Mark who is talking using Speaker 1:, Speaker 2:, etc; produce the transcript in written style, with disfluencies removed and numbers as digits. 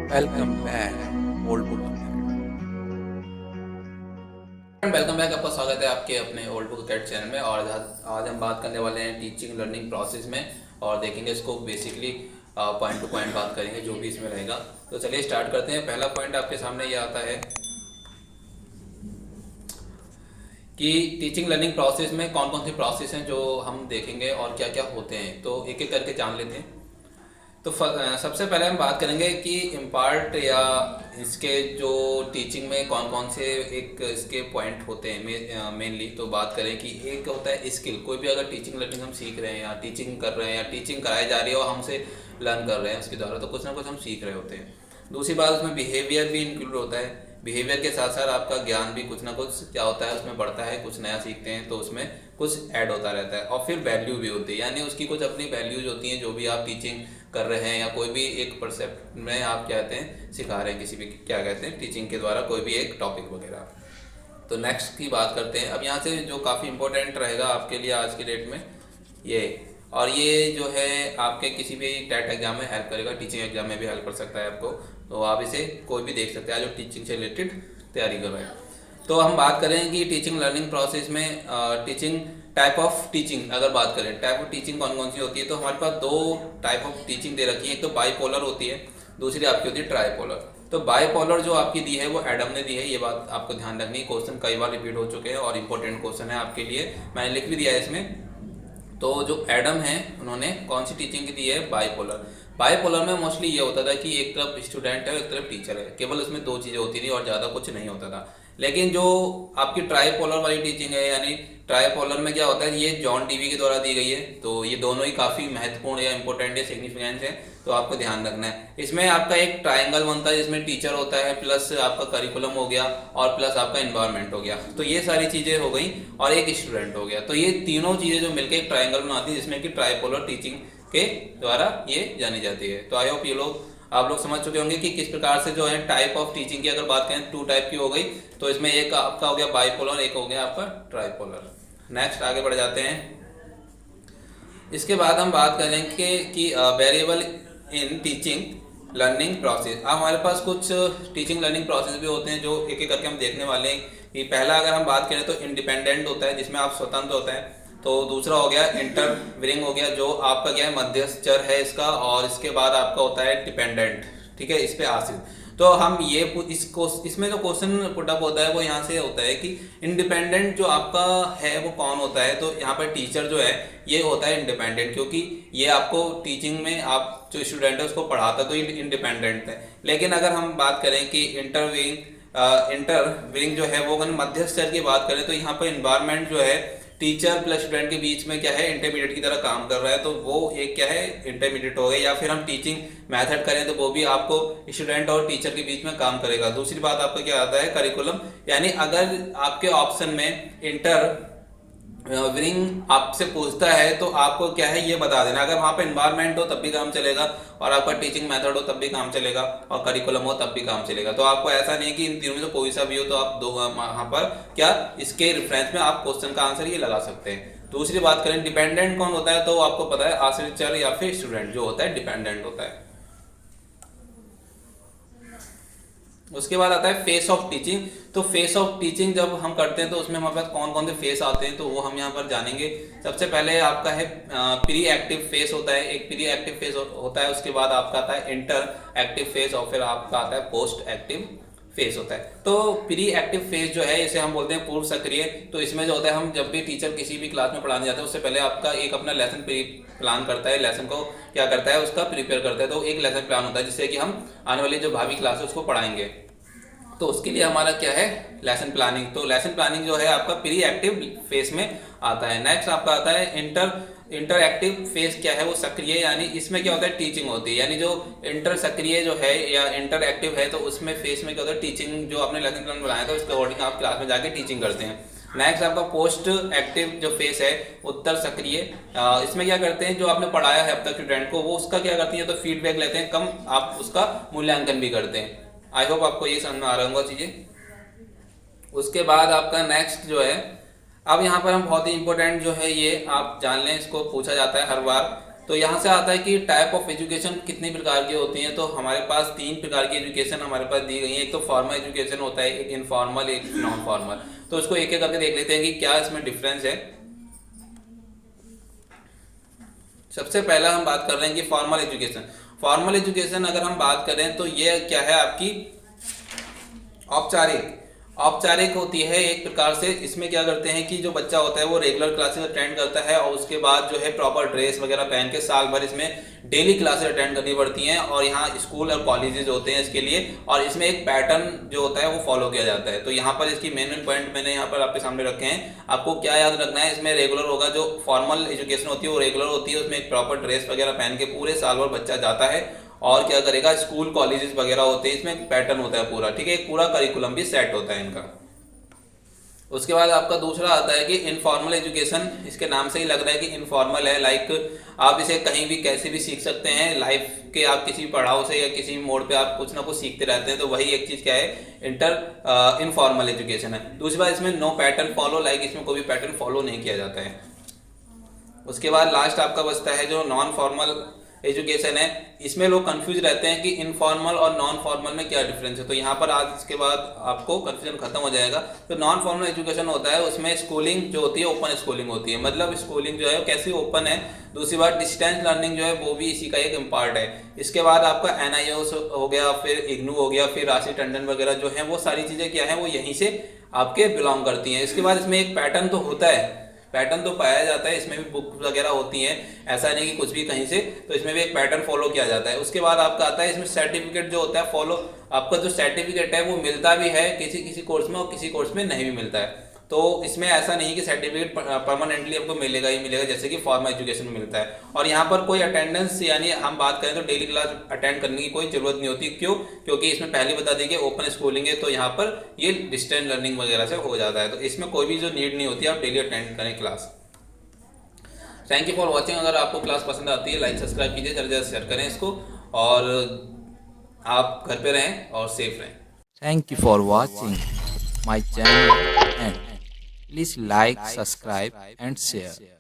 Speaker 1: Welcome back old book.
Speaker 2: Welcome back. आपका स्वागत है आपके अपने ओल्ड बुक कैट चैनल में। और आज हम बात करने वाले हैं टीचिंग लर्निंग प्रोसेस में और देखेंगे इसको बेसिकली पॉइंट टू पॉइंट बात करेंगे जो भी इसमें रहेगा। तो चलिए स्टार्ट करते हैं। पहला पॉइंट आपके सामने ये आता है कि टीचिंग लर्निंग प्रोसेस में कौन कौन सी प्रोसेस हैं जो हम देखेंगे और क्या क्या होते हैं। तो एक एक करके जान लेते हैं। तो सबसे पहले हम बात करेंगे कि इम्पार्ट या इसके जो टीचिंग में कौन कौन से एक इसके पॉइंट होते हैं मेनली। तो बात करें कि एक होता है स्किल। कोई भी अगर टीचिंग लर्निंग हम सीख रहे हैं या टीचिंग कर रहे हैं या टीचिंग कराई जा रही है और हमसे लर्न कर रहे हैं उसके द्वारा, तो कुछ ना कुछ हम सीख रहे होते हैं। दूसरी बात, उसमें बिहेवियर भी इंक्लूड होता है। बिहेवियर के साथ साथ आपका ज्ञान भी कुछ ना कुछ क्या होता है उसमें बढ़ता है, कुछ नया सीखते हैं तो उसमें कुछ ऐड होता रहता है। और फिर वैल्यू भी होती है, यानी उसकी कुछ अपनी वैल्यूज होती हैं जो भी आप टीचिंग कर रहे हैं या कोई भी एक परसेप्ट में आप क्या कहते हैं सिखा रहे हैं किसी भी क्या कहते हैं टीचिंग के द्वारा कोई भी एक टॉपिक वगैरह। तो नेक्स्ट की बात करते हैं। अब यहाँ से जो काफ़ी इंपॉर्टेंट रहेगा आपके लिए आज की डेट में ये, और ये जो है आपके किसी भी टेट एग्जाम में हेल्प करेगा, टीचिंग एग्जाम में भी हेल्प कर सकता है आपको। तो आप इसे कोई भी देख सकते हैं जो टीचिंग से रिलेटेड तैयारी कर रहे हैं। तो हम बात करें कि टीचिंग लर्निंग प्रोसेस में टीचिंग टाइप ऑफ टीचिंग अगर बात करें, टाइप ऑफ टीचिंग कौन कौन सी होती है। तो हमारे पास दो टाइप ऑफ टीचिंग दे रखी है। एक तो बाईपोलर होती है, दूसरी आपकी होती है ट्राईपोलर। तो बाईपोलर जो आपकी दी है वो एडम ने दी है, ये बात आपको ध्यान रखनी है। क्वेश्चन कई बार रिपीट हो चुके हैं और इंपॉर्टेंट क्वेश्चन है आपके लिए, मैंने लिख भी दिया है इसमें। तो जो एडम है उन्होंने कौन सी टीचिंग की दी है, बाईपोलर। बाईपोलर में मोस्टली ये होता था कि एक तरफ स्टूडेंट है एक तरफ टीचर है, केवल उसमें दो चीज़ें होती थी और ज़्यादा कुछ नहीं होता था। लेकिन जो आपकी ट्राईपोलर वाली टीचिंग है, यानी ट्राईपोलर में क्या होता है, ये जॉन डीवी के द्वारा दी गई है। तो ये दोनों ही काफ़ी महत्वपूर्ण या इंपॉर्टेंट या सिग्निफिकेंस है, तो आपको ध्यान रखना है। इसमें आपका एक ट्रायंगल बनता है जिसमें टीचर होता है, प्लस आपका करिकुलम हो गया और प्लस आपका एनवायरनमेंट हो गया। तो ये सारी चीज़ें हो गई और एक स्टूडेंट हो गया। तो ये तीनों चीज़ें जो मिलकर एक ट्रायंगल बनाती है जिसमें कि ट्राईपोलर टीचिंग के द्वारा ये जानी जाती है। तो आई होप ये लोग आप लोग समझ चुके होंगे कि किस प्रकार से जो है टाइप ऑफ टीचिंग की अगर बात करें टू टाइप की हो गई। तो इसमें एक आपका हो गया बाईपोलर, एक हो गया आपका ट्राईपोलर। नेक्स्ट आगे बढ़ जाते हैं। इसके बाद हम बात करेंगे कि variable in teaching learning process. अब हमारे पास कुछ टीचिंग लर्निंग प्रोसेस भी होते हैं जो एक एक करके हम देखने वाले हैं। कि पहला अगर हम बात करें तो इंडिपेंडेंट होता है जिसमें आप स्वतंत्र होते हैं। तो दूसरा हो गया इंटरविंग हो गया जो आपका क्या है मध्यस्थ चर है इसका। और इसके बाद आपका होता है डिपेंडेंट, ठीक है, इस पे आश्रित। तो हम ये इसमें जो क्वेश्चन पुटअप होता है वो यहाँ से होता है कि इंडिपेंडेंट जो आपका है वो कौन होता है। तो यहाँ पर टीचर जो है ये होता है इंडिपेंडेंट, क्योंकि ये आपको टीचिंग में आप जो स्टूडेंट है उसको पढ़ाता तो ये इंडिपेंडेंट है। लेकिन अगर हम बात करें कि इंटरविंग जो है वो मध्यस्थ चर की बात करें तो यहाँ पर इन्वायरमेंट जो है टीचर प्लस स्टूडेंट के बीच में क्या है इंटरमीडिएट की तरह काम कर रहा है। तो वो एक क्या है इंटरमीडिएट हो गया। या फिर हम टीचिंग मेथड करें तो वो भी आपको स्टूडेंट और टीचर के बीच में काम करेगा। दूसरी बात आपका क्या आता है करिकुलम, यानी अगर आपके ऑप्शन में इंटर विनिंग आपसे पूछता है तो आपको क्या है ये बता देना। अगर वहाँ पे इन्वायरमेंट हो तब भी काम चलेगा और आपका टीचिंग मेथड हो तब भी काम चलेगा और करिकुलम हो तब भी काम चलेगा। तो आपको ऐसा नहीं कि इन तीनों में से कोई सा भी हो तो आप दो वहाँ पर क्या इसके रेफरेंस में आप क्वेश्चन का आंसर ये लगा सकते हैं। दूसरी बात करें डिपेंडेंट कौन होता है, तो आपको पता है आश्रित चर या फिर स्टूडेंट जो होता है डिपेंडेंट होता है। उसके बाद आता है फेस ऑफ टीचिंग। तो फेस ऑफ टीचिंग जब हम करते हैं तो उसमें हमारे पास कौन कौन से फेस आते हैं तो वो हम यहाँ पर जानेंगे। सबसे पहले आपका है प्री एक्टिव फेस होता है, एक प्री एक्टिव फेस होता है। उसके बाद आपका आता है इंटर एक्टिव फेस और फिर आपका आता है पोस्ट एक्टिव फेस होता है। तो प्री एक्टिव फेस जो है इसे हम बोलते हैं पूर्व सक्रिय। तो इसमें जो होता है हम जब भी टीचर किसी भी क्लास में पढ़ाने जाते हैं उससे पहले आपका एक अपना लेसन प्लान करता है, लेसन को क्या करता है उसका प्रिपेयर करता है। तो एक लेसन प्लान होता है जिससे कि हम आने वाली जो भावी क्लास है उसको पढ़ाएंगे। तो उसके लिए हमारा क्या है लेसन प्लानिंग। तो लेसन प्लानिंग जो है आपका प्री एक्टिव फेस में आता है। नेक्स्ट आपका आता है इंटरएक्टिव फेस। क्या है वो सक्रिय, यानी इसमें क्या होता है टीचिंग होती है। यानी जो इंटर सक्रिय जो है या इंटरएक्टिव है तो उसमें फेस में क्या होता है टीचिंग, जो आपने लेसन प्लान बनाया था उसके अकॉर्डिंग आप क्लास में जाके टीचिंग करते हैं। नेक्स्ट आपका पोस्ट एक्टिव जो फेस है उत्तर सक्रिय। इसमें क्या करते हैं जो आपने पढ़ाया है अब तक स्टूडेंट को वो उसका क्या करती है तो फीडबैक लेते हैं, कम आप उसका मूल्यांकन भी करते हैं। आई होप आपको ये समझ में आ रहा होगा चीजें। उसके बाद आपका नेक्स्ट जो है, अब यहाँ पर हम बहुत ही इंपॉर्टेंट जो है ये आप जान लें, इसको पूछा जाता है हर बार तो यहाँ से आता है कि टाइप ऑफ एजुकेशन कितनी प्रकार की होती हैं। तो हमारे पास 3 प्रकार की एजुकेशन हमारे पास दी गई है। एक तो फॉर्मल एजुकेशन होता है, एक इनफॉर्मल, एक नॉन फॉर्मल। तो उसको एक एक करके देख लेते हैं कि क्या इसमें डिफरेंस है। सबसे पहला हम बात कर रहे हैं कि फॉर्मल एजुकेशन। फॉर्मल एजुकेशन अगर हम बात करें तो ये क्या है आपकी औपचारिक औपचारिक होती है एक प्रकार से। इसमें क्या करते हैं कि जो बच्चा होता है वो रेगुलर क्लासेस अटेंड करता है और उसके बाद जो है प्रॉपर ड्रेस वगैरह पहन के साल भर इसमें डेली क्लासेस अटेंड करनी पड़ती हैं और यहाँ स्कूल और कॉलेजेस होते हैं इसके लिए, और इसमें एक पैटर्न जो होता है वो फॉलो किया जाता है। तो यहाँ पर इसकी मेन पॉइंट मैंने यहाँ पर आपके सामने रखे हैं। आपको क्या याद रखना है, इसमें रेगुलर होगा, जो फॉर्मल एजुकेशन होती है वो रेगुलर होती है, उसमें एक प्रॉपर ड्रेस वगैरह पहन के पूरे साल भर बच्चा जाता है और क्या करेगा, स्कूल कॉलेजेस वगैरह होते हैं, इसमें एक पैटर्न होता है पूरा, ठीक है, एक पूरा करिकुलम भी सेट होता है इनका। उसके बाद आपका दूसरा आता है कि इनफॉर्मल एजुकेशन। इसके नाम से ही लग रहा है कि इनफॉर्मल है, लाइक आप इसे कहीं भी कैसे भी सीख सकते हैं लाइफ के, आप किसी पड़ाव से या किसी मोड़ पे आप कुछ ना कुछ सीखते रहते हैं। तो वही एक चीज क्या है, इनफॉर्मल एजुकेशन है। दूसरी बात, इसमें नो पैटर्न फॉलो, लाइक इसमें कोई भी पैटर्न फॉलो नहीं किया जाता है। उसके बाद लास्ट आपका बचता है जो नॉन फॉर्मल एजुकेशन है। इसमें लोग कंफ्यूज रहते हैं कि इनफॉर्मल और नॉन फॉर्मल में क्या डिफरेंस है। तो यहाँ पर आज इसके बाद आपको कंफ्यूजन खत्म हो जाएगा। तो नॉन फॉर्मल एजुकेशन होता है, उसमें स्कूलिंग जो होती है ओपन स्कूलिंग होती है, मतलब स्कूलिंग जो है वो कैसी ओपन है। दूसरी बात, डिस्टेंस लर्निंग जो है वो भी इसी का एक इम्पार्ट है। इसके बाद आपका NIOS हो गया, फिर इग्नू हो गया, फिर राशि टंडन वगैरह जो है वो सारी चीज़ें क्या है वो यहीं से आपके बिलोंग करती हैं। इसके बाद इसमें एक पैटर्न तो होता है, पैटर्न तो पाया जाता है, इसमें भी बुक वगैरह होती हैं, ऐसा नहीं कि कुछ भी कहीं से, तो इसमें भी एक पैटर्न फॉलो किया जाता है। उसके बाद आपका आता है इसमें सर्टिफिकेट जो होता है फॉलो, आपका जो सर्टिफिकेट है वो मिलता भी है किसी किसी कोर्स में और किसी कोर्स में नहीं भी मिलता है। तो इसमें ऐसा नहीं कि सर्टिफिकेट परमानेंटली आपको मिलेगा ही मिलेगा जैसे कि फॉर्मल एजुकेशन में मिलता है। और यहाँ पर कोई अटेंडेंस, यानी हम बात करें तो डेली क्लास अटेंड करने की कोई जरूरत नहीं होती। क्यों? क्योंकि इसमें पहले बता दी कि ओपन स्कूलिंग है, तो यहाँ पर ये डिस्टेंस लर्निंग वगैरह से हो जाता है। तो इसमें कोई भी जो नीड नहीं होती, आप डेली अटेंड करें class. Thank you for watching. अगर आपको क्लास पसंद आती है लाइक सब्सक्राइब कीजिए, जल्दी से शेयर करें इसको, और आप घर पे रहें और सेफ रहें।
Speaker 1: Thank you for watching my channel and please like, subscribe and share.